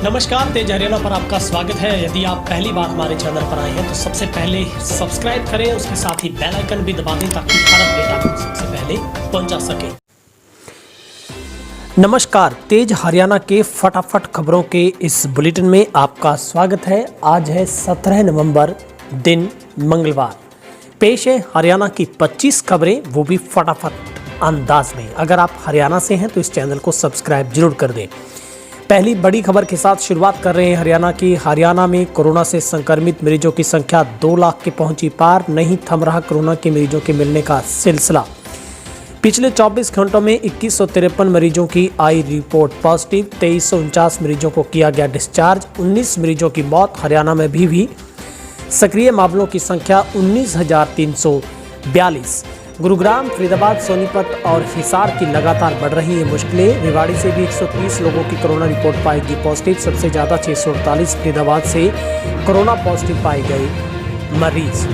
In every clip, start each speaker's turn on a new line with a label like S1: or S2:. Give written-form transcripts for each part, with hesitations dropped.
S1: नमस्कार, तेज हरियाणा पर आपका स्वागत है। यदि आप पहली बार हमारे चैनल पर आए हैं तो सबसे पहले सब्सक्राइब करें, उसके साथ ही बेल आइकन भी दबा दें ताकि हर अपडेट आपको सबसे पहले पहुंचा सके। नमस्कार, तेज हरियाणा के फटाफट खबरों के इस बुलेटिन में आपका स्वागत है। आज है 17 नवंबर, दिन मंगलवार। पेश है हरियाणा की 25 खबरें, वो भी फटाफट अंदाज में। अगर आप हरियाणा से हैं तो इस चैनल को सब्सक्राइब जरूर कर दें। पहली बड़ी खबर के साथ शुरुआत कर रहे हैं हरियाणा की। हरियाणा में कोरोना से संक्रमित मरीजों की संख्या 2 लाख के पहुंची पार। नहीं थम रहा कोरोना के मरीजों के मिलने का सिलसिला। पिछले 24 घंटों में 2153 मरीजों की आई रिपोर्ट पॉजिटिव। 2349 मरीजों को किया गया डिस्चार्ज। 19 मरीजों की मौत। हरियाणा में भी सक्रिय मामलों की संख्या 19,342। गुरुग्राम, फरीदाबाद, सोनीपत और हिसार की लगातार बढ़ रही है मुश्किलें। रेवाड़ी से भी 130 लोगों की कोरोना रिपोर्ट पाएगी पॉजिटिव। सबसे ज़्यादा 648 फरीदाबाद से कोरोना पॉजिटिव पाए गए मरीज।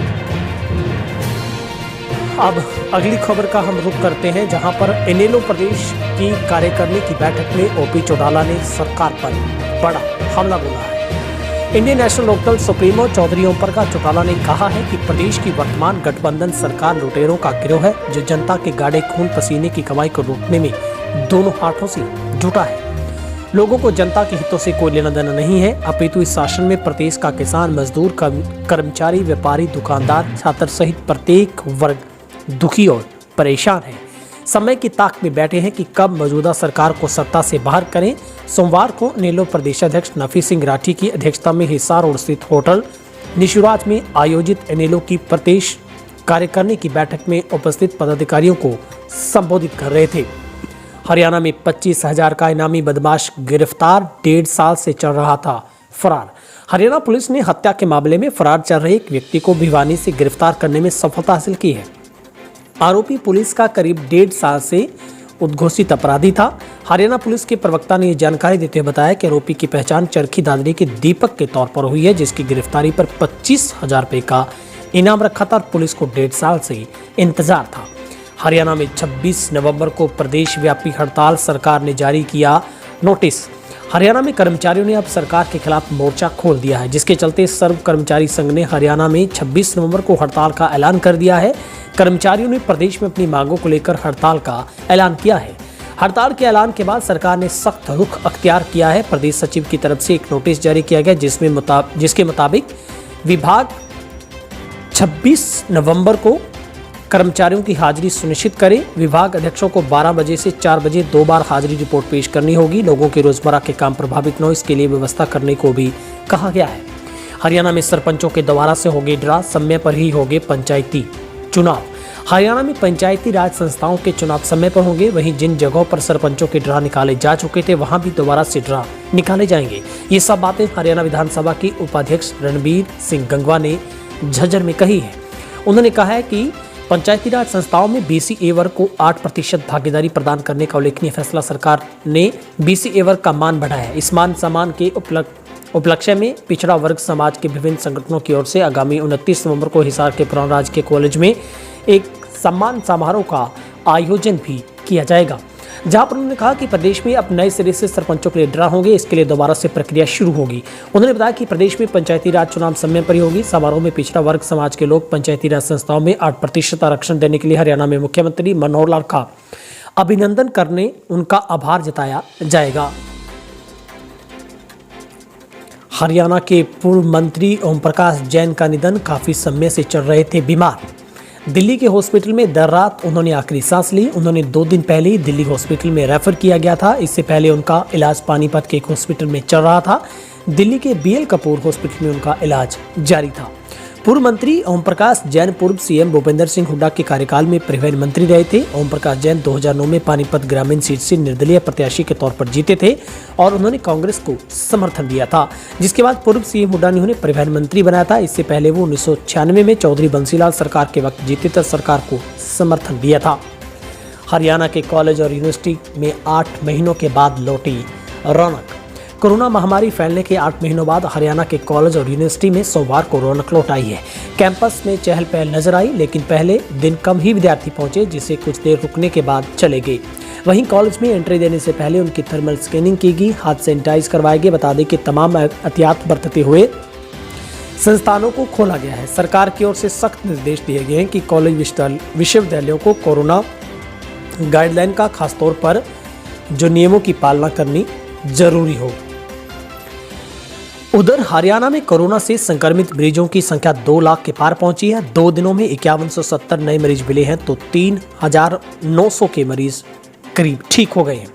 S1: अब अगली खबर का हम रुख करते हैं, जहां पर इनेलो प्रदेश की कार्यकारिणी की बैठक में ओपी चौटाला ने सरकार पर बड़ा हमला बोला है। Indian national Lok Dal supremo Chaudhary Om Prakash Chautala ने कहा है कि प्रदेश की वर्तमान गठबंधन सरकार लुटेरों का गिरोह है, जो जनता के गाढ़े खून पसीने की कमाई को रोकने में दोनों हाथों से जुटा है। लोगों को जनता के हितों से कोई लेना देना नहीं है, अपितु इस शासन में प्रदेश का किसान, मजदूर, कर्मचारी, व्यापारी, दुकानदार, छात्र सहित प्रत्येक वर्ग दुखी और परेशान है। समय की ताक में बैठे हैं कि कब मौजूदा सरकार को सत्ता से बाहर करें। सोमवार को इनेलो प्रदेशाध्यक्ष नफी सिंह राठी की अध्यक्षता में हिसार रोड स्थित होटल निशुराज में आयोजित इनेलो की प्रदेश कार्यकारिणी की बैठक में उपस्थित पदाधिकारियों को संबोधित कर रहे थे। हरियाणा में 25,000 का इनामी बदमाश गिरफ्तार। 1.5 साल से चल रहा था फरार। हरियाणा पुलिस ने हत्या के मामले में फरार चल रहे एक व्यक्ति को भिवानी से गिरफ्तार करने में सफलता हासिल की है। आरोपी पुलिस का करीब 1.5 साल से उद्घोषित अपराधी था। हरियाणा पुलिस के प्रवक्ता ने यह जानकारी देते हुए बताया कि आरोपी की पहचान चरखी दादरी के दीपक के तौर पर हुई है, जिसकी गिरफ्तारी पर 25,000 रुपए का इनाम रखा था और पुलिस को 1.5 साल से इंतजार था। हरियाणा में 26 नवंबर को प्रदेश व्यापी हड़ताल, सरकार ने जारी किया नोटिस। हरियाणा में कर्मचारियों ने अब सरकार के खिलाफ मोर्चा खोल दिया है, जिसके चलते सर्व कर्मचारी संघ ने हरियाणा में 26 नवंबर को हड़ताल का ऐलान कर दिया है। कर्मचारियों ने प्रदेश में अपनी मांगों को लेकर हड़ताल का ऐलान किया है। हड़ताल के ऐलान के बाद सरकार ने सख्त रुख अख्तियार किया है। प्रदेश सचिव की तरफ से एक नोटिस जारी किया गया, जिसके मुताबिक विभाग 26 नवंबर को कर्मचारियों की हाजिरी सुनिश्चित करें। विभाग अध्यक्षों को 12 बजे से 4 बजे 2 बार हाजिरी रिपोर्ट पेश करनी होगी। लोगों के रोजमर्रा के काम प्रभावित न हो, इसके लिए व्यवस्था करने को भी कहा गया है। हरियाणा में सरपंचों के दोबारा से होंगे ड्रा, समय पर ही होंगे पंचायती चुनाव। हरियाणा में पंचायती राज संस्थाओं के चुनाव समय पर होंगे। वहीं जिन जगहों पर सरपंचों के ड्रा निकाले जा चुके थे, वहां भी दोबारा से ड्रा निकाले जाएंगे। ये सब बातें हरियाणा विधानसभा की उपाध्यक्ष रणबीर सिंह गंगवा ने झज्जर में कही है। उन्होंने कहा है कि पंचायती राज संस्थाओं में BCA वर्ग को 8% भागीदारी प्रदान करने का उल्लेखनीय फैसला। सरकार ने BCA वर्ग का मान बढ़ाया है। इस मान सम्मान के उपलक्ष्य में पिछड़ा वर्ग समाज के विभिन्न संगठनों की ओर से आगामी 29 नवंबर को हिसार के पुराना राजकीय कॉलेज में एक सम्मान समारोह का आयोजन भी किया जाएगा, जहां पर उन्होंने कहा कि प्रदेश में अब नए सिरे से सरपंचों के लिए ड्रा होंगे। इसके लिए दोबारा से प्रक्रिया शुरू होगी। उन्होंने बताया कि प्रदेश में पंचायती राज चुनाव समय पर ही होगी। समारोह में पिछड़ा वर्ग समाज के लोग पंचायती राज संस्थाओं में 8% आरक्षण देने के लिए हरियाणा में मुख्यमंत्री मनोहर लाल का अभिनंदन करने उनका आभार जताया जाएगा। हरियाणा के पूर्व मंत्री ओम प्रकाश जैन का निधन। काफी समय से चल रहे थे बीमार। दिल्ली के हॉस्पिटल में देर रात उन्होंने आखिरी सांस ली। उन्होंने 2 दिन पहले ही दिल्ली हॉस्पिटल में रेफर किया गया था। इससे पहले उनका इलाज पानीपत के एक हॉस्पिटल में चल रहा था। दिल्ली के BL कपूर हॉस्पिटल में उनका इलाज जारी था। पूर्व मंत्री ओम प्रकाश जैन पूर्व CM भूपेंद्र सिंह हुड्डा के कार्यकाल में परिवहन मंत्री रहे थे। ओम प्रकाश जैन 2009 में पानीपत ग्रामीण सीट से निर्दलीय प्रत्याशी के तौर पर जीते थे और उन्होंने कांग्रेस को समर्थन दिया था, जिसके बाद पूर्व CM हुड्डा ने उन्हें परिवहन मंत्री बनाया था। इससे पहले वो 1996 में चौधरी बंसीलाल सरकार के वक्त जीते थे, सरकार को समर्थन दिया था। हरियाणा के कॉलेज और यूनिवर्सिटी में 8 महीनों के बाद लौटी रौनक। कोरोना महामारी फैलने के 8 महीनों बाद हरियाणा के कॉलेज और यूनिवर्सिटी में सोमवार को रौनक लौट आई है। कैंपस में चहल पहल नजर आई, लेकिन पहले दिन कम ही विद्यार्थी पहुंचे, जिसे कुछ देर रुकने के बाद चले गए। वहीं कॉलेज में एंट्री देने से पहले उनकी थर्मल स्कैनिंग की गई, हाथ सैनिटाइज करवाए गए। बता दें कि तमाम एहतियात बरतते हुए संस्थानों को खोला गया है। सरकार की ओर से सख्त निर्देश दिए गए हैं कि कॉलेज विश्वविद्यालयों को कोरोना गाइडलाइन का खासतौर पर जो नियमों की पालना करनी जरूरी हो। उधर हरियाणा में कोरोना से संक्रमित मरीजों की संख्या 2 लाख के पार पहुंची है। 2 दिनों में 5170 नए मरीज मिले हैं तो 3900 के मरीज करीब ठीक हो गए हैं।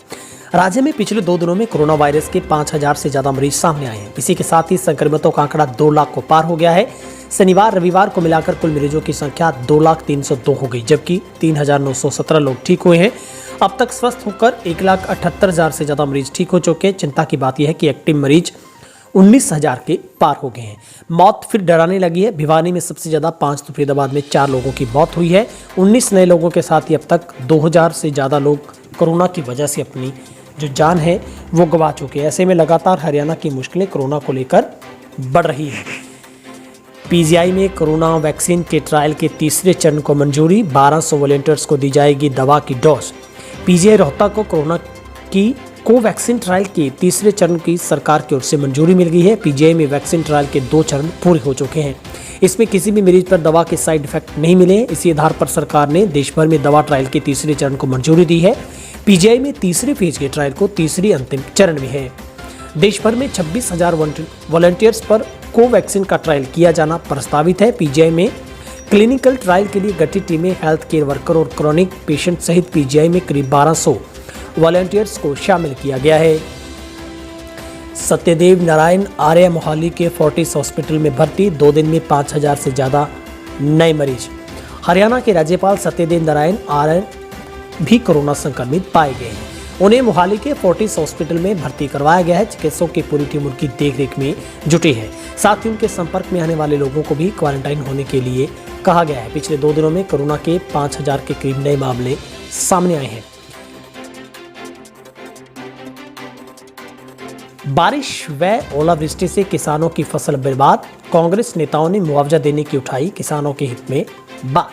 S1: राज्य में पिछले 2 दिनों में कोरोना वायरस के 5000 से ज्यादा मरीज सामने आए हैं। इसी के साथ ही संक्रमितों का आंकड़ा 2 लाख को पार हो गया है। शनिवार रविवार को मिलाकर कुल मरीजों की संख्या 2,03,02 हो गई, जबकि 3,917 लोग ठीक हुए हैं। अब तक स्वस्थ होकर 1,78,000 से ज्यादा मरीज ठीक हो चुके हैं। चिंता की बात यह है कि एक्टिव मरीज 19,000 के पार हो गए हैं। मौत फिर डराने लगी है। भिवानी में सबसे ज्यादा 5 तो फरीदाबाद में 4 लोगों की मौत हुई है। 19 नए लोगों के साथ ही अब तक 2000 से ज्यादा लोग कोरोना की वजह से अपनी जो जान है वो गंवा चुके हैं। ऐसे में लगातार हरियाणा की मुश्किलें कोरोना को लेकर बढ़ रही है। पीजीआई में कोरोना वैक्सीन के ट्रायल के तीसरे चरण को मंजूरी, 1200 वॉलंटियर्स को दी जाएगी दवा की डोज। पीजीआई रोहतक को कोरोना की कोवैक्सीन ट्रायल के तीसरे चरण की सरकार की ओर से मंजूरी मिल गई है। पीजीआई में वैक्सीन ट्रायल के 2 चरण पूरे हो चुके हैं। इसमें किसी भी मरीज पर दवा के साइड इफेक्ट नहीं मिले। इसी आधार पर सरकार ने देश भर में दवा ट्रायल के तीसरे चरण को मंजूरी दी है। पीजीआई में तीसरे फेज के ट्रायल को तीसरी अंतिम चरण में है। देश भर में 26,000 वॉलंटियर्स पर कोवैक्सीन का ट्रायल किया जाना प्रस्तावित है। पीजीआई में क्लिनिकल ट्रायल के लिए गठित टीमें हेल्थ केयर वर्कर और क्रॉनिक पेशेंट सहित पीजीआई में करीब 1200 वॉलंटियर्स को शामिल किया गया है। सत्यदेव नारायण आर्य मोहाली के फोर्टिस हॉस्पिटल में भर्ती, 2 दिन में 5000 से ज्यादा नए मरीज। हरियाणा के राज्यपाल सत्यदेव नारायण आर्य भी कोरोना संक्रमित पाए गए हैं। उन्हें मोहाली के फोर्टिस हॉस्पिटल में भर्ती करवाया गया है। चिकित्सकों की पूरी टीम उनकी देखरेख में जुटी है। साथ ही उनके संपर्क में आने वाले लोगों को भी क्वारंटाइन होने के लिए कहा गया है। पिछले 2 दिनों में कोरोना के 5000 के करीब नए मामले सामने आए हैं। बारिश व ओलावृष्टि से किसानों की फसल बर्बाद, कांग्रेस नेताओं ने मुआवजा देने की उठाई किसानों के हित में बात।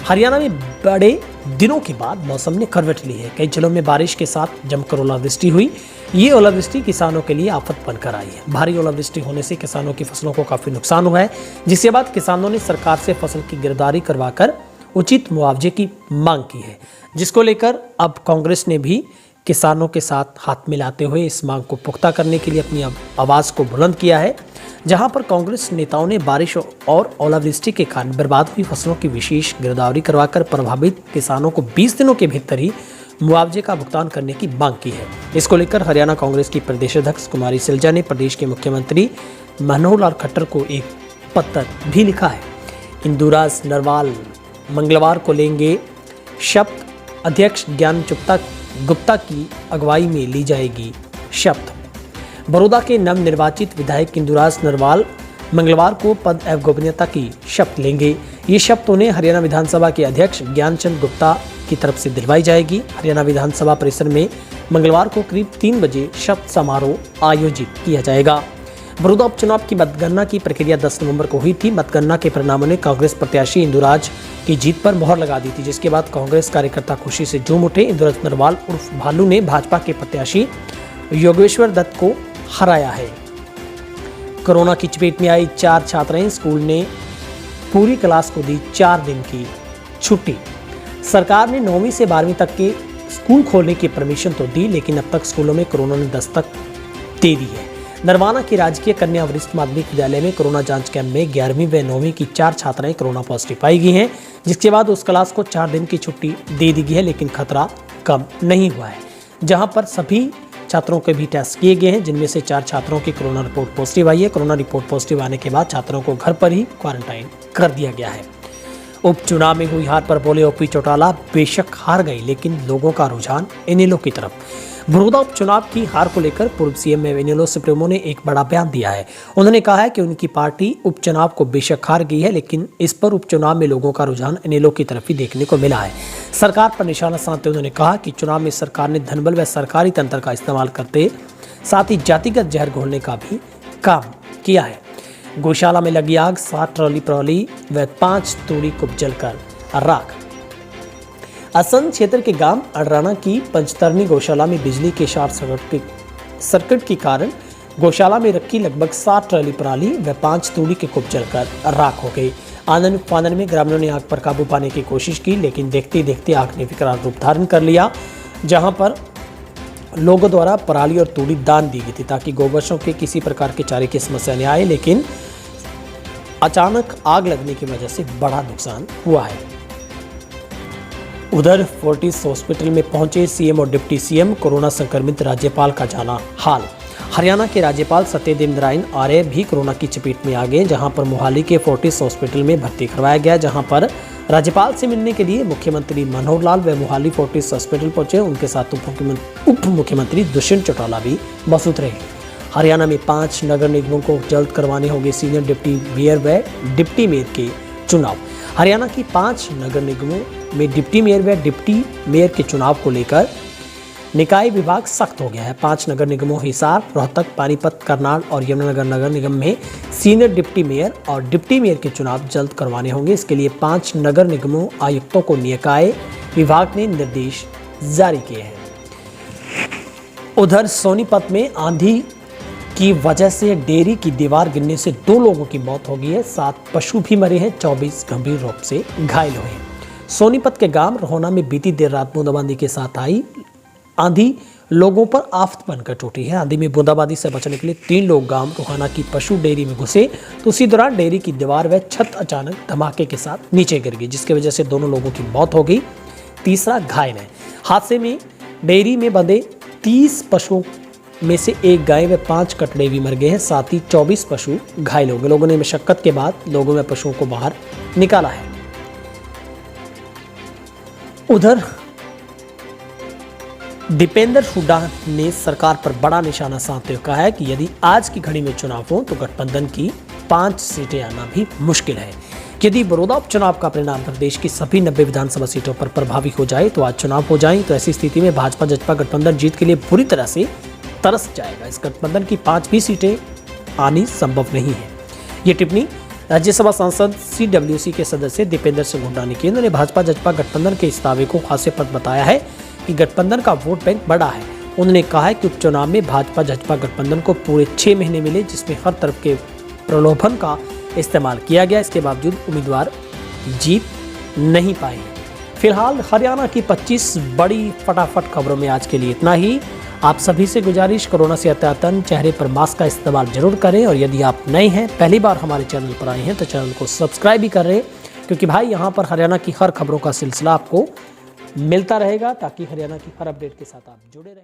S1: हरियाणा में बड़े दिनों के बाद मौसम ने करवट ली है। कई जिलों में बारिश के साथ जमकर ओलावृष्टि हुई। ये ओलावृष्टि किसानों के लिए आफत बनकर आई है। भारी ओलावृष्टि होने से किसानों की फसलों को काफी नुकसान हुआ है, जिसके बाद किसानों ने सरकार से फसल की गिरदावरी करवाकर उचित मुआवजे की मांग की है, जिसको लेकर अब कांग्रेस ने भी किसानों के साथ हाथ मिलाते हुए इस मांग को पुख्ता करने के लिए अपनी आवाज को बुलंद किया है। जहां पर कांग्रेस नेताओं ने बारिश और ओलावृष्टि के कारण बर्बाद हुई फसलों की विशेष गिरदावरी करवाकर प्रभावित किसानों को 20 दिनों के भीतर ही मुआवजे का भुगतान करने की मांग की है। इसको लेकर हरियाणा कांग्रेस की प्रदेश अध्यक्ष कुमारी सैलजा ने प्रदेश के मुख्यमंत्री मनोहर लाल खट्टर को एक पत्र भी लिखा है। इंदुराज नरवाल मंगलवार को लेंगे शपथ, अध्यक्ष ज्ञान गुप्ता की अगुवाई में ली जाएगी शपथ। बड़ौदा के नवनिर्वाचित विधायक इंदुराज नरवाल मंगलवार को पद एवं गोपनीयता की शपथ लेंगे। ये शपथ उन्हें हरियाणा विधानसभा के अध्यक्ष ज्ञानचंद गुप्ता की तरफ से दिलवाई जाएगी। हरियाणा विधानसभा परिसर में मंगलवार को करीब 3 बजे शपथ समारोह आयोजित किया जाएगा। बड़ौदा उपचुनाव की मतगणना की प्रक्रिया 10 नवंबर को हुई थी। मतगणना के परिणामों ने कांग्रेस प्रत्याशी इंदुराज की जीत पर मोहर लगा दी थी, जिसके बाद कांग्रेस कार्यकर्ता खुशी से झूम उठे। इंदुराज नरवाल उर्फ भालू ने भाजपा के प्रत्याशी योगेश्वर दत्त को हराया है। कोरोना की चपेट में आई 4 छात्राएं, स्कूल ने पूरी क्लास को दी 4 दिन की छुट्टी। सरकार ने 9वीं से 12वीं तक के स्कूल खोलने की परमिशन तो दी, लेकिन अब तक स्कूलों में कोरोना ने दस्तक दे दी है। नरवाना की राजकीय कन्या वरिष्ठ माध्यमिक विद्यालय में कोरोना जांच कैंप में 11वीं व 9वीं की 4 छात्राएं कोरोना पॉजिटिव पाई गई हैं, जिसके बाद उस क्लास को 4 दिन की छुट्टी दे दी गई है, लेकिन खतरा कम नहीं हुआ है। जहां पर सभी छात्रों के भी टेस्ट किए गए हैं, जिनमें से 4 छात्रों की कोरोना रिपोर्ट पॉजिटिव आई है। कोरोना रिपोर्ट पॉजिटिव आने के बाद छात्रों को घर पर ही क्वारंटाइन कर दिया गया है। उपचुनाव में हुई हार पर बोले ओपी चौटाला, बेशक हार गई लेकिन लोगों का रुझान इनेलो की तरफ। बड़ौदा उपचुनाव की हार को लेकर पूर्व सीएम इनेलो सुप्रीमो ने एक बड़ा बयान दिया है। उन्होंने कहा है कि उनकी पार्टी उपचुनाव को बेशक हार गई है, लेकिन इस पर उपचुनाव में लोगों का रुझान इनेलो की तरफ ही देखने को मिला है। सरकार पर निशाना साधते उन्होंने कहा कि चुनाव में सरकार ने धनबल व सरकारी तंत्र का इस्तेमाल करते साथ ही जातिगत जहर घोलने का भी काम किया है। गौशाला में लगी आग, 7 ट्रॉली व 5 तूड़ी को जलकर राख। असंध क्षेत्र के गांव अडराना की पंचतरणी गौशाला में बिजली के शॉर्ट सर्किट के कारण गौशाला में रखी लगभग 60 ट्राली पराली व 5 तूड़ी के कुप जलकर राख हो गई। आनंद फानन में ग्रामीणों ने आग पर काबू पाने की कोशिश की, लेकिन देखते ही देखते आग ने विकराल रूप धारण कर लिया, जहां पर लोगों द्वारा पराली और तूड़ी दान दी गई थी ताकि गौवंशों के किसी प्रकार के चारे की समस्या नहीं आए, लेकिन अचानक आग लगने की वजह से बड़ा नुकसान हुआ है। उधर फोर्टिस हॉस्पिटल में पहुंचे सीएम और डिप्टी सीएम, कोरोना संक्रमित राज्यपाल का जाना हाल। हरियाणा के राज्यपाल सत्यदेव नारायण आर्य भी कोरोना की चपेट में आ गए, जहां पर मोहाली के फोर्टिस हॉस्पिटल में भर्ती करवाया गया, जहां पर राज्यपाल से मिलने के लिए मुख्यमंत्री मनोहर लाल व मोहाली फोर्टिस हॉस्पिटल पहुंचे। उनके साथ उप मुख्यमंत्री दुष्यंत चौटाला भी मौजूद रहे। हरियाणा में 5 नगर निगमों को जल्द करवाने होंगे सीनियर डिप्टी मेयर व डिप्टी मेयर के चुनाव। हरियाणा की 5 नगर निगमों में डिप्टी मेयर व डिप्टी मेयर के चुनाव को लेकर निकाय विभाग सख्त हो गया है। 5 नगर निगमों हिसार, रोहतक, पानीपत, करनाल और यमुनानगर नगर निगम में सीनियर डिप्टी मेयर और डिप्टी मेयर के चुनाव जल्द करवाने होंगे। इसके लिए 5 नगर निगमों आयुक्तों को निकाय विभाग ने निर्देश जारी किए हैं। उधर सोनीपत में आंधी की वजह से डेयरी की दीवार गिरने से 2 लोगों की मौत हो गई है, 7 पशु भी मरे हैं, 24 गंभीर रूप से घायल हुए हैं। सोनीपत के गांव रोहना में बीती देर रात बूंदाबांदी के साथ आई आंधी लोगों पर आफत बनकर टूटी है। आंधी में बूंदाबांदी से बचने के लिए 3 लोग गांव रोहाना की पशु डेयरी में घुसे, तो उसी दौरान डेयरी की दीवार व छत अचानक धमाके के साथ नीचे गिर गई, जिसकी वजह से 2 लोगों की मौत हो गई, तीसरा घायल है। हादसे में डेयरी में बंधे 30 पशुओं में से 1 गाय व 5 कटड़े भी मर गए हैं, साथ ही 24 पशु घायल हो गए। लोगों ने मशक्कत के बाद लोगों में पशुओं को बाहर निकाला है। उधर दीपेंद्र हुड्डा ने सरकार पर बड़ा निशाना साधते हुए कहा है कि यदि आज की घड़ी में चुनाव हो तो गठबंधन की 5 सीटें आना भी मुश्किल है। यदि बड़ौदा उपचुनाव का परिणाम प्रदेश की सभी 90 विधानसभा सीटों पर प्रभावी हो जाए तो आज चुनाव हो जाए, तो ऐसी स्थिति में भाजपा जसपा गठबंधन जीत के लिए बुरी तरह से तरस जाएगा। इस गठबंधन की 5 भी सीटें आनी संभव नहीं है। ये टिप्पणी राज्यसभा सांसद CWC के सदस्य दीपेंद्र सिंह हुड्डा ने की। उन्होंने भाजपा जसपा गठबंधन के इस दावे को हास्यास्पद बताया है कि गठबंधन का वोट बैंक बड़ा है। उन्होंने कहा है कि उपचुनाव में भाजपा जसपा गठबंधन को पूरे 6 महीने मिले, जिसमें हर तरफ के प्रलोभन का इस्तेमाल किया गया। इसके बावजूद उम्मीदवार जीत नहीं पाए। फिलहाल हरियाणा की 25 बड़ी फटाफट खबरों में आज के लिए इतना ही। आप सभी से गुजारिश, कोरोना से अत्यंत चेहरे पर मास्क का इस्तेमाल जरूर करें, और यदि आप नए हैं, पहली बार हमारे चैनल पर आए हैं, तो चैनल को सब्सक्राइब भी कर रहे हैं, क्योंकि भाई यहाँ पर हरियाणा की हर खबरों का सिलसिला आपको मिलता रहेगा, ताकि हरियाणा की हर अपडेट के साथ आप जुड़े रहें।